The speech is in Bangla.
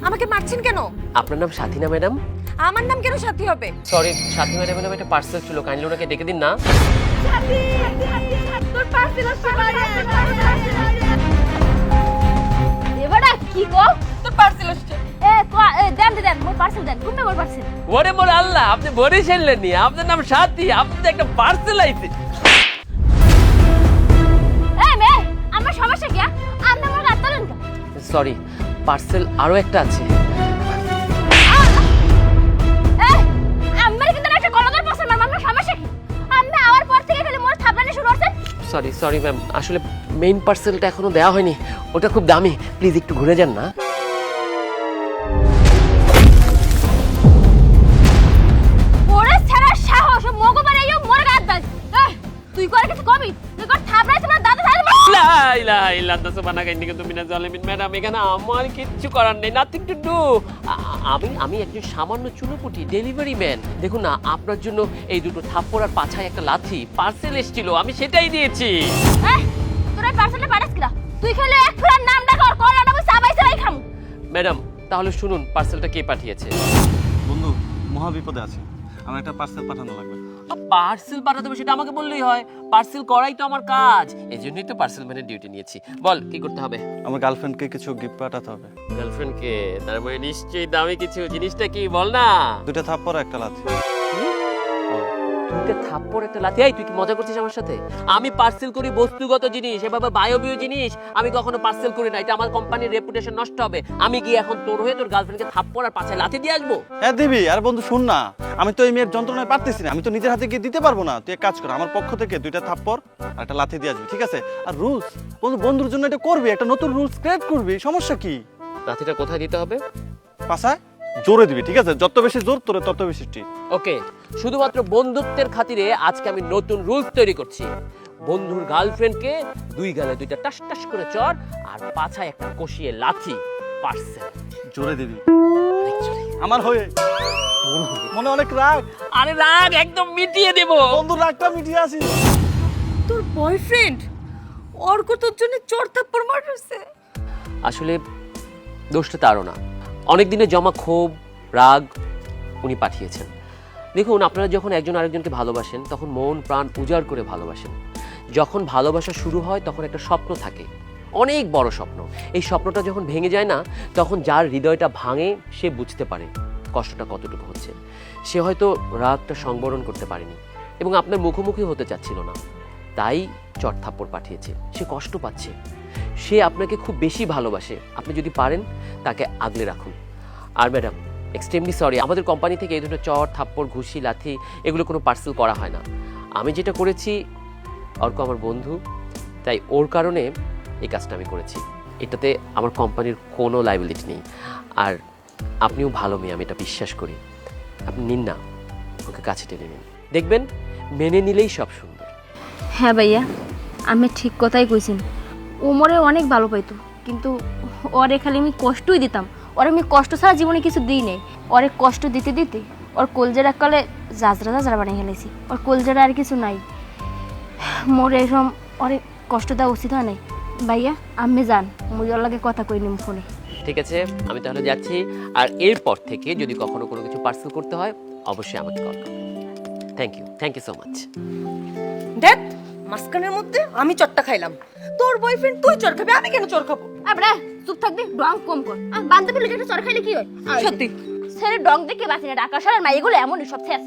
আমাকে মারছেন কেন? আপনার নাম সাথী না ম্যাডাম? আমার নাম কেন সাথী হবে? সরি, সাথী ম্যাডামের নামে একটা পার্সেল ছিল, কাইন্ডলি ওনাকে ডেকে দিন না। সাথী, তোর পার্সেল আসছে বাইরে। এবারে কি গো? তোর পার্সেল আসছে। দেন মোর পার্সেল দেন। কোনটা মোর পার্সেল? ওরে মোর আল্লাহ, আপনি বরিশালের নি, আপনার নাম সাথী, আপনি একটা পার্সেল আইছে। এই মে, আমার সমস্যা কি? আপনি মোর গাত তোলেন কেন? সরি, পার্সেল আরো একটা আছে। এই, আমার কিন্তু একটা কলগর পার্সেল মার, আমার সমস্যা কি? আপনি আওয়ার পর থেকে খালি মোর থাপড়ানি শুরু করছেন। সরি ম্যাম, আসলে মেইন পার্সেলটা এখনো দেওয়া হয়নি, ওটা খুব দামি, প্লিজ একটু ঘুরে যান না। ওরে ছাড়া সাহস মগো বানাইও মোর গাত দাস। তুই করে কিছু কবি? তুই কর থাপড়াইছ না দাদা ছাড়। লা ইলাহা ইল্লাল্লাহ সুবহানাকা তুমি না জালিমিন। ম্যাডাম, এখানে আমার কিচ্ছু করার নেই, নাথিং টু ডু। আমি একজন সামান্য চুনোপুটি ডেলিভারি ম্যান। দেখুন না, আপনার জন্য এই দুটো থাপ্পড় আর পাছায় একটা লাথি পার্সেল এসেছিল, আমি সেটাই দিয়েছি। তোর এই পার্সেলটা পাঠাস কিরা? তুই খেলে এক ফুলার নাম ডাকা আর কল আনাবো সাবাই সাবাই খামু। ম্যাডাম, তাহলে শুনুন পার্সেলটা কে পাঠিয়েছে। বন্ধু মহা বিপদে আছে, আমার একটা পার্সেল পাঠানো লাগবে। পার্সেল পাঠাতে হবে সেটা আমাকে বললেই হয়, পার্সেল করাই তো আমার কাজ, এই জন্যই তো পার্সেল ম্যানের ডিউটি নিয়েছি। বল কি করতে হবে? আমার গার্লফ্রেন্ডকে কিছু গিফট পাঠাতে হবে। গার্লফ্রেন্ডকে? তার মানে নিশ্চয়ই দামি কিছু। জিনিসটা কি বল না? দুটো থাপ্পড় একটা লাথি। দুইটা থাপ্পড় একটা লাথি? এই তুই কি মজা করছিস আমার সাথে? আমি পার্সেল করি বস্তুগত জিনিস, এভাবে বায়বীয় জিনিস আমি কখনো পার্সেল করি না, এটা আমার কোম্পানির রেপুটেশন নষ্ট হবে। আমি কি এখন তোর হয়ে তোর গার্লফ্রেন্ডকে থাপ্পড় আর পাছায় লাথি দিয়ে আসবো? হ্যাঁ দিবি। আর বন্ধু শুন না, আমি তো এই মেয়ের যন্ত্রণায় পারতেছি না, আমি তো নিজের হাতে গিয়ে দিতে পারবো না। তুই এক কাজ কর, আমার পক্ষ থেকে দুইটা থাপ্পড় আর একটা লাথি দিয়ে আসবি, ঠিক আছে? আর রুলস বন্ধু, বন্ধুর জন্য এটা করবি, একটা নতুন রুলস ক্রিয়েট করবি, সমস্যা কি? লাথিটা কোথায় দিতে হবে? পাছায় জোরে দিবি, ঠিক আছে? যত বেশি জোর তোরে তত বেশি ঠিক। ওকে, শুধুমাত্র বন্ধুত্বের খাতিরে আজকে আমি নতুন রুলস তৈরি করছি। বন্ধুর গার্লফ্রেন্ডকে দুই গালে দুইটা টাস টাস করে চড় আর পাছায় একটা কষিয়ে লাথি। পার্সেল জোরে দিবি আমার হয়ে। মনে অনেক রাগ, আরে রাগ একদম মিটিয়ে দেব। বন্ধু রাগটা মিটিয়ে আসিস। তোর বয়ফ্রেন্ড অর্ক তোর জন্য চড় থাপ্পড় মারছে। আসলে দোষটা তারও না, অনেক দিনে জমা ক্ষোভ রাগ উনি পাঠিয়েছেন। দেখুন, আপনারা যখন একজন আরেকজনকে ভালোবাসেন তখন মন প্রাণ উজাড় করে ভালোবাসেন। যখন ভালোবাসা শুরু হয় তখন একটা স্বপ্ন থাকে, অনেক বড় স্বপ্ন। এই স্বপ্নটা যখন ভেঙে যায় না, তখন যার হৃদয়টা ভাঙে সে বুঝতে পারে কষ্টটা কতটুকু হচ্ছে। সে হয়তো রাগটা সংবরণ করতে পারেনি এবং আপনার মুখোমুখি হতে চাচ্ছিল না, তাই চট থাপ্পড় পাঠিয়েছে। সে কষ্ট পাচ্ছে, সে আপনাকে খুব বেশি ভালোবাসে। আপনি যদি পারেন তাকে আগলে রাখুন। আর ম্যাডাম, এক্সট্রিমলি সরি, আমাদের কোম্পানি থেকে এই ধরনের চট থাপ্পড় ঘুষি লাথি এগুলো কোনো পার্সেল করা হয় না। আমি যেটা করেছি, অর্ক আমার বন্ধু, তাই ওর কারণে এই কাজটা আমি করেছি। এটাতে আমার কোম্পানির কোনো লাইবিলিটি নেই। আর আপনিও ভালো মেয়ে, আমি এটা বিশ্বাস করি। আপনি নিন না, ওকে কাছে টেনে নিন, দেখবেন মেনে নিলেই সব সুন্দর। হ্যাঁ ভাইয়া, আমি ঠিক কথাই কইছেন। ও মোরে অনেক ভালো পাইতো, কিন্তু ওরে খালি আমি কষ্টই দিতাম। ওরে আমি কষ্ট ছাড়া জীবনে কিছু দিই নাই। ওরে কষ্ট দিতে দিতে ওর কলজের এককালে জাজরা বানিয়ে ফেলেছি। ওর কলজের আর কিছু নাই। মোরে এরকম ওরে কষ্ট দেওয়া উচিত হয় নাই। ভাইয়া আমি যান, মুই ওর লাগে কথা কই নিম ফোনে। ঠিক আছে, আমি তাহলে যাচ্ছি। আর এরপর থেকে যদি কখনো কোনো কিছু পার্সেল করতে হয় অবশ্যই আমাকে কল করবেন। Thank you so much. দেখ, মাঝখানের মধ্যে আমি চটটা খাইলাম, তোর বয়ফ্রেন্ড তুই চড় খাবি, আমি কেন চড় খাবো? আবরা চুপ থাকবি, ডং কম কর। বান্ধবী লোক একটা চর খাইলে কি হয়? সত্যি ছেলে ডং দেখে বাঁচি না, ঢাকা শহরের মাইগুলো এমনই সব শেষ।